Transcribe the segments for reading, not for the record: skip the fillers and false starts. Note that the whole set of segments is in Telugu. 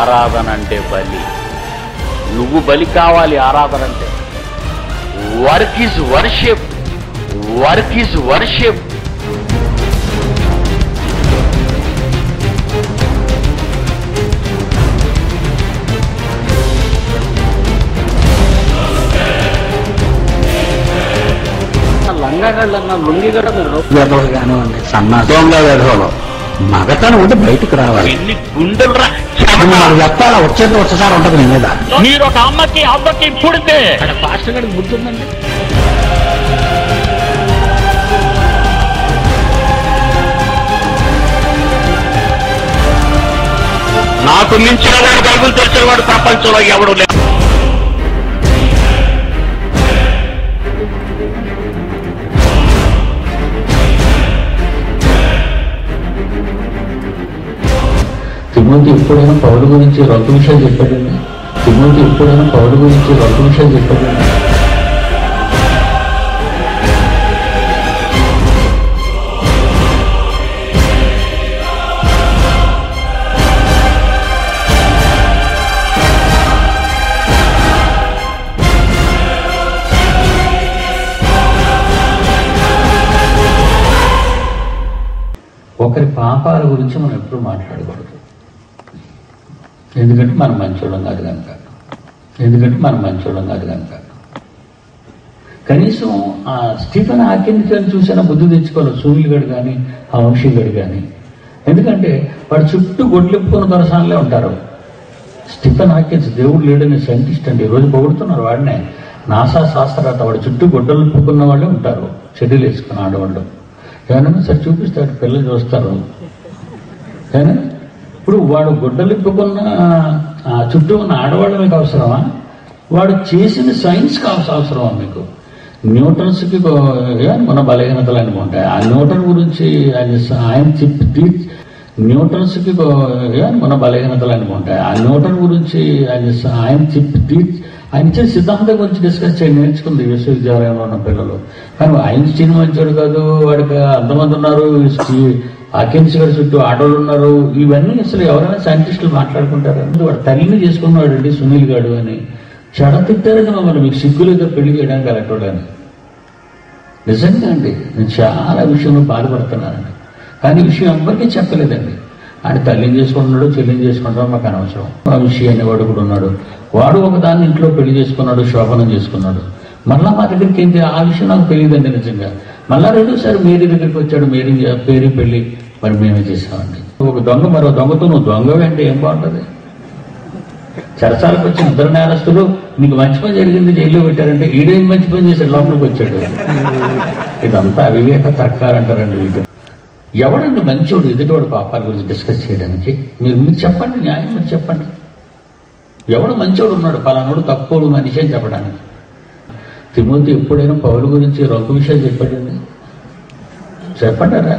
ఆరాధన అంటే బలి. నువ్వు బలి కావాలి. ఆరాధన అంటే work is worship. Work is worship. లంగగళ్ళన్నా లుంగిగడ వేధవులు కానివ్వండి, సన్నాసంగా వేధవులు మగతనం ఉంటే బయటకు రావాలి. ఎన్ని గుండెలు చెప్పాలా వచ్చేది వచ్చేసారి ఉంటుంది నీ మీద. మీరు ఒక అమ్మకి పుడితే పాస్టర్ గారికి గుర్తుందండి. నాకు మించిన వాడు, బైబిల్ తెలిసిన వాడు ప్రపంచంలో ఎవడు లేదు. తిమోతి ఎప్పుడైనా పౌలు గురించి రొంత విషయాలు చెప్పాడండి. తిమోతి ఎప్పుడైనా పౌలు గురించి రొంత విషయాలు చెప్పాడండి. ఒకరి పాపాల గురించి మనం ఎప్పుడు మాట్లాడకూడదు. ఎందుకంటే మనం మంచోళ్ళం కాదు కనుక. కనీసం ఆ స్టీఫెన్ హాకిన్స్ చూసినా బుద్ధి తెచ్చుకోవాలి. సూర్యులు గడు కానీ, ఆ వంశీ గడు కానీ. ఎందుకంటే వాడు చుట్టూ గొడ్లెప్పుకున్న దొరసానులే ఉంటారు. స్టీఫెన్ హాకిన్స్ దేవుడు లేడని సైంటిస్ట్ అండి. ఈరోజు పొగుడుతున్నారు వాడినే. నాసా శాస్త్రవేత్త. వాడు చుట్టూ గొడ్డలు ఇప్పుకున్న వాళ్ళే ఉంటారు, షెడ్యూల్ వేసుకున్న ఆడవాళ్ళు. ఏమన్నా సరే చూపిస్తాడు, పిల్లలు చూస్తారు. కానీ ఇప్పుడు వాడు గుడ్డలు ఇప్పుకున్న చుట్టూ ఉన్న ఆడవాళ్ళు మీకు అవసరమా? వాడు చేసిన సైన్స్ అవసరమా మీకు? న్యూటన్స్కి మన బలహీనతలు అని ఉంటాయి. ఆ న్యూటన్ గురించి ఆయన చెప్పి న్యూటన్స్కి మన బలహీనతలు అని ఉంటాయి. ఆ న్యూటన్ గురించి ఆయన చెప్పి ఆయన ఇచ్చిన సిద్ధాంతం గురించి డిస్కస్ చేయండి. నేర్చుకుంది విశ్వవిద్యాలయంలో ఉన్న పిల్లలు. కానీ ఐన్స్టీన్ మంచోడు కాదు, వాడికి అంతమంది ఉన్నారు, హాకిన్స్ గారి చుట్టూ ఆటోలు ఉన్నారు. ఇవన్నీ అసలు ఎవరైనా సైంటిస్టులు మాట్లాడుకుంటారు. వాడు తల్లిని చేసుకున్నాడు అండి సునీల్ గాడు అని చెడ తిట్టారండి మమ్మల్ని. మీకు సిగ్గులేదో పెళ్లి చేయడానికి అలాంటి. నిజంగా అండి, నేను చాలా విషయంలో బాధపడుతున్నానండి. కానీ ఈ విషయం ఎవరికీ చెప్పలేదండి. ఆయన తల్లిని చేసుకుంటున్నాడు, చెల్లిని చేసుకుంటాడు, మాకు అనవసరం. ఆ విషయం అనేవాడు కూడా ఉన్నాడు. వాడు ఒకదాన్ని ఇంట్లో పెళ్లి చేసుకున్నాడు, శోభనం చేసుకున్నాడు. మళ్ళా మా దగ్గరికి ఏంటి ఆ విషయం నాకు తెలియదండి నిజంగా. మళ్ళా రెండోసారి మేరీ దగ్గరికి వచ్చాడు. పేరు పెళ్లి మరి మేమే చేసామండి. ఒక దొంగ మరో దొంగతో నువ్వు దొంగవే అంటే ఏం బాగుంటుంది? చరసాలకు వచ్చిన ఇద్దరు నేరస్తులు నీకు మంచి పని జరిగింది జైల్లో పెట్టారంటే ఈడేం మంచి పని చేశాడు, లోపలికి వచ్చాడు. ఇదంతా అవివేక తర్కాలంటారండి వీటి. ఎవడండి మంచోడు ఎదుటివాడు పాపాల గురించి డిస్కస్ చేయడానికి? మీరు చెప్పండి, న్యాయం మీరు చెప్పండి. ఎవడు మంచోడు ఉన్నాడు, పలానాడు తక్కువ మనిషి అని చెప్పడానికి? తిమోతి ఎప్పుడైనా పౌలు గురించి రొంత విషయాలు చెప్పాడండి? చెప్పండారా?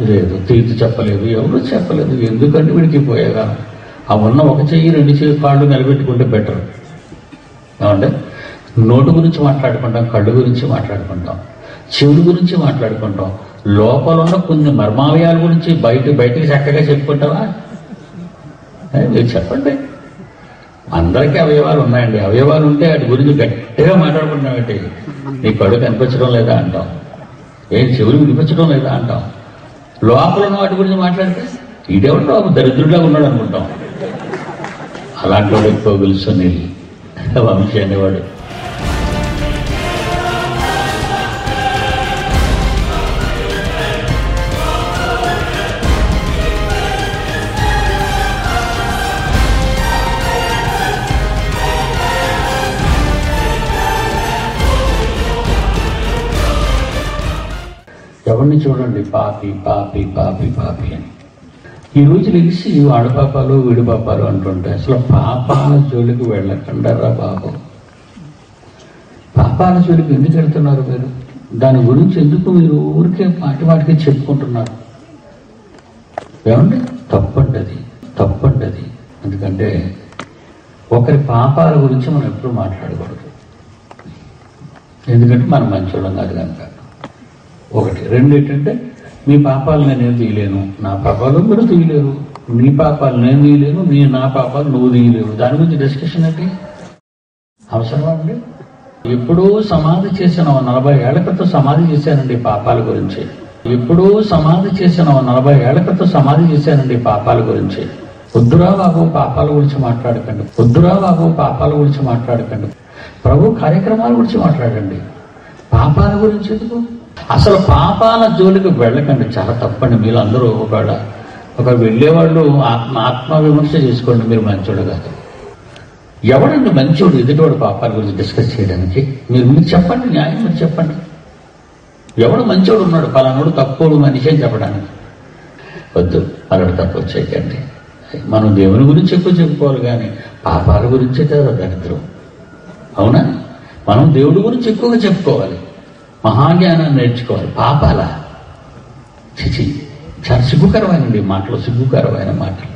లేదు, తీర్చి చెప్పలేదు, ఎవరు చెప్పలేదు. ఎందుకంటే వీడికి పోయేగా ఆ ఉన్న ఒక చెయ్యి రెండు చెయ్యి కాళ్ళు నిలబెట్టుకుంటే బెటర్. ఏమంటే నోటు గురించి మాట్లాడుకుంటాం, కళ్ళు గురించి మాట్లాడుకుంటాం, చెవుల గురించి మాట్లాడుకుంటాం, లోపల ఉన్న కొన్ని మర్మావయాల గురించి బయటికి చక్కగా చెప్పుకుంటావా? మీరు చెప్పండి. అందరికీ అవయవాలు ఉన్నాయండి. అవయవాలు ఉంటే వాటి గురించి గట్టిగా మాట్లాడుకుంటున్నామంటే నీ కళ్ళు కనిపించడం లేదా అంటాం, ఏం చెవులు వినిపించడం లేదా అంటాం. లోపల ఉన్న వాటి గురించి మాట్లాడితే ఇదేవాడు ఒక దరిద్రుడిగా ఉన్నాడు అనుకుంటాం. అలాంటి వాడు ఎక్కువ పిలుస్తుంది వంశీ అనేవాడు. ఎవరిని చూడండి పాపి పాపి పాపి పాపి అని. ఈ రోజు లెగిసి వాడు పాపాలు వీడు పాపాలు అంటుంటే అసలు పాపాల జోలికి వెళ్ళకుండా రా బాబు. పాపాల జోలికి ఎందుకు వెళ్తున్నారు మీరు? దాని గురించి ఎందుకు మీరు ఊరికే మాటికి చెప్పుకుంటున్నారు? ఏమండి తప్పండి అది. ఎందుకంటే ఒకరి పాపాల గురించి మనం ఎప్పుడు మాట్లాడకూడదు. ఎందుకంటే మనం మంచోళ్ళం కాదు కనుక. ఒకటి. రెండు ఏంటంటే మీ పాపాలు నేనేం తీయలేను, నా పాపాలు మీరు తీయలేరు. నీ పాపాలు నేను తీయలేను, నా పాపాలు నువ్వు తీయలేవు. దాని గురించి డిస్కషన్ ఏంటి? అవసరమా అండి? ఎప్పుడూ సమాధి చేసిన 40 ఏళ్ల క్రితం సమాధి చేశానండి పాపాల గురించి. ఎప్పుడూ సమాధి చేసిన 40 ఏళ్ల క్రితం సమాధి చేశానండి పాపాల గురించి. వద్దురా బాబు పాపాల గురించి మాట్లాడకండి, వద్దురా బాబు పాపాల గురించి మాట్లాడకండి. ప్రభు కార్యక్రమాల గురించి మాట్లాడండి, పాపాల గురించి ఎందుకు? అసలు పాపాల జోలికి వెళ్ళకండి, చాలా తప్పండి. మీరు అందరూ ఒక వెళ్ళేవాళ్ళు ఆత్మ విమర్శ చేసుకోండి. మీరు మంచోడు కాదు. ఎవడండి మంచోడు ఎదుటివాడు పాపాల గురించి డిస్కస్ చేయడానికి? మీరు చెప్పండి, న్యాయం మీరు చెప్పండి. ఎవడు మంచోడు ఉన్నాడు, పలానోడు తక్కువడు మనిషి అని చెప్పడానికి? వద్దు, అలాంటి తప్పు చేయకండి. మనం దేవుని గురించి ఎక్కువ చెప్పుకోవాలి, కానీ పాపాల గురించే కదా దరిద్రం. అవునా? మనం దేవుడి గురించి ఎక్కువగా చెప్పుకోవాలి, మహాజ్ఞానాన్ని నేర్చుకోవాలి. పాపాల చిచి, చాలా సిగ్గుకరమైనది మాటలు, సిగ్గుకరమైన మాటలు.